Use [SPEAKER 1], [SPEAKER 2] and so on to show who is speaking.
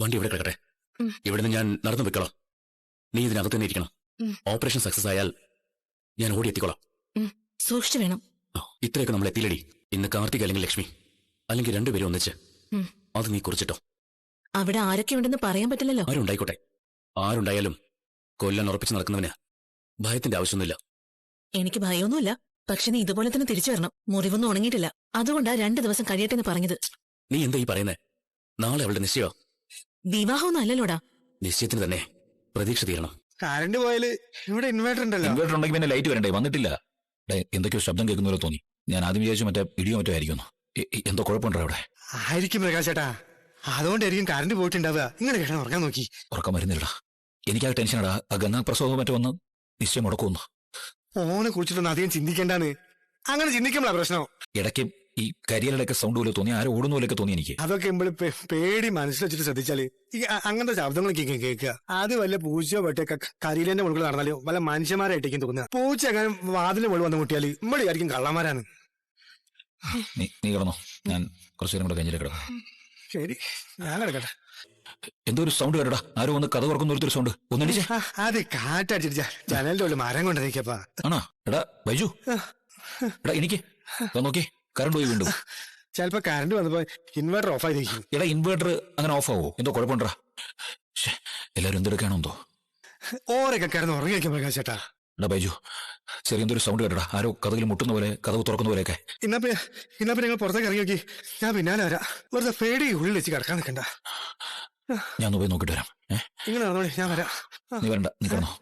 [SPEAKER 1] വണ്ടി ഇവിടെ കിടക്കട്ടെ. ഇവിടുന്ന് ഞാൻ നടന്നു വെക്കണം. നീ ഇതിനകത്ത് തന്നെ ഇരിക്കണം. ഓപ്പറേഷൻ സക്സസ് ആയാൽ ഞാൻ ഓടി എത്തിക്കോളാം.
[SPEAKER 2] സൂക്ഷിച്ചു വേണം.
[SPEAKER 1] ഇത്രയൊക്കെ നമ്മൾ എത്തിയില്ലടി. ഇന്ന് കാർത്തിക് അല്ലെങ്കിൽ ലക്ഷ്മി, അല്ലെങ്കിൽ രണ്ടുപേരും ഒന്നിച്ച്. അത് നീ കുറിച്ചിട്ടോ.
[SPEAKER 2] അവിടെ ആരൊക്കെ ഉണ്ടെന്ന് പറയാൻ പറ്റില്ലല്ലോ.
[SPEAKER 1] ആരുണ്ടായിക്കോട്ടെ. ആരുണ്ടായാലും കൊല്ലാൻ ഉറപ്പിച്ച് നടക്കുന്നവന് ഭയത്തിന്റെ ആവശ്യമൊന്നുമില്ല.
[SPEAKER 2] എനിക്ക് ഭയമൊന്നുമില്ല. പക്ഷെ നീ ഇതുപോലെ തന്നെ തിരിച്ചു വരണം. മുറിവൊന്നും ഉണങ്ങിയിട്ടില്ല. അതുകൊണ്ടാ 2 ദിവസം കഴിയട്ടെ എന്ന് പറഞ്ഞത്.
[SPEAKER 1] നീ എന്താ ഈ പറയുന്നേ? നാളെ അവളുടെ നിശ്ചയോ?
[SPEAKER 2] വിവാഹമൊന്നും അല്ലല്ലോടാ.
[SPEAKER 1] നിശ്ചയത്തിന് തന്നെ പ്രതീക്ഷ തീരണം.
[SPEAKER 3] കറണ്ട് പോയാല് ഇവിടെ ഇൻവേർട്ടർ ഉണ്ടല്ലോ.
[SPEAKER 4] ഇൻവേർട്ടർ ഉണ്ടെങ്കിൽ പിന്നെ ലൈറ്റ് വരണ്ടേ? വന്നിട്ടില്ല. എന്തൊക്കെയോ ശബ്ദം കേൾക്കുന്ന പോലെ തോന്നി. ഞാൻ ആദ്യം വിചാരിച്ചു മറ്റേ ഇടിയോ മറ്റോ ആയിരിക്കുന്നു. എന്തോ കുഴപ്പമുണ്ടോ അവിടെ?
[SPEAKER 3] ആയിരിക്കും പ്രകാശ് ചേട്ടാ. അതുകൊണ്ടായിരിക്കും കറണ്ട് പോയിട്ടുണ്ടാവുക. ഇങ്ങനെ കിടന്ന് ഉറങ്ങാൻ നോക്കി.
[SPEAKER 4] ഉറക്കം വരുന്നില്ലടാ. എനിക്കാ ടെൻഷനാടാ. ആ ഗംഗാ പ്രസവം മറ്റോ വന്ന് നിശ്ചയം മുടക്കുമെന്ന്.
[SPEAKER 3] ഓനെ കുറിച്ചിട്ടൊന്നും അധികം ചിന്തിക്കേണ്ടാന്ന്. അങ്ങനെ ചിന്തിക്കുമ്പോഴാ പ്രശ്നം.
[SPEAKER 4] ഇടയ്ക്ക് ഈ കരിയലൊക്കെ സൗണ്ട് പോലെ തോന്നി. ആരും ഓടുന്ന പോലെയൊക്കെ തോന്നി എനിക്ക്.
[SPEAKER 3] അതൊക്കെ എമ്പോഴും പേടി മനസ്സിൽ വെച്ചിട്ട് ശ്രദ്ധിച്ചാല് ഈ അങ്ങനത്തെ ശബ്ദങ്ങളൊക്കെ കേൾക്കുക. അത് വല്ല പൂച്ചയോ പറ്റിയൊക്കെ കരിയിലെ മുകളിൽ നടന്നാലോ വല്ല മനുഷ്യന്മാരായിട്ടേക്കും തോന്നുക. പൂച്ച അങ്ങനെ വാതിലിന് മുകളിൽ വന്ന് മുട്ടിയാല് ഇമ്മടി ആയിരിക്കും കള്ളന്മാരാണ്.
[SPEAKER 4] നീ കിടന്നോ, ഞാൻ കുറച്ചു നേരം കൂടെ കഴിഞ്ഞിട്ട് കിടക്കാം.
[SPEAKER 3] ശരി, ഞാൻ കിടക്കട്ടെ.
[SPEAKER 4] എന്തോ ഒരു സൗണ്ട് കേട്ടടാ. ആരോ ഒന്ന് കഥ തുറക്കുന്ന ഒരു സൗണ്ട്. ഒന്നടിച്ചേ.
[SPEAKER 3] അത് കാറ്റടിച്ചിട്ട് ജനലിന്റെ ഉള്ളിൽ മരം കൊണ്ടിരിക്കപ്പാ.
[SPEAKER 4] ആണോ? എടാ ബൈജു, എടാ എനിക്ക് നോക്കി, കറണ്ട് പോയി വീണ്ടും.
[SPEAKER 3] ചിലപ്പോ കറണ്ട് വന്നപ്പോ ഇൻവേർട്ടർ ഓഫ് ആയിരിക്കും.
[SPEAKER 4] എടാ ഇൻവേർട്ടർ അങ്ങനെ ഓഫ് ആവോ? എന്തോ കുഴപ്പമുണ്ടാ. എല്ലാരും എന്തെടുക്കാണോ എന്തോ.
[SPEAKER 3] ഓരൊക്കെ കിടന്ന് ഉറങ്ങിയിരിക്കും പ്രകാശ് ചേട്ടാ.
[SPEAKER 4] എടാ ബൈജു, ചെറിയ എന്തൊരു സൗണ്ട് കേട്ടടാ. ആരോ കഥകിൽ മുട്ടുന്ന പോലെ, കഥവ് തുറക്കുന്ന പോലെയൊക്കെ.
[SPEAKER 3] ഇന്നപ്പോ നിങ്ങൾ പുറത്തേക്ക് ഇറങ്ങി നോക്കി. ഞാൻ പിന്നാലെ വരാം. വെറുതെ പേടി ഉള്ളിൽ വെച്ച് കിടക്കാൻ നിൽക്കണ്ട.
[SPEAKER 4] ഞാൻ ഒന്ന് പോയി നോക്കിട്ട് വരാം.
[SPEAKER 3] നിങ്ങൾ നടന്നോളി, ഞാൻ വരാം.
[SPEAKER 4] നീ വരണ്ട, നീ കിടന്നോ.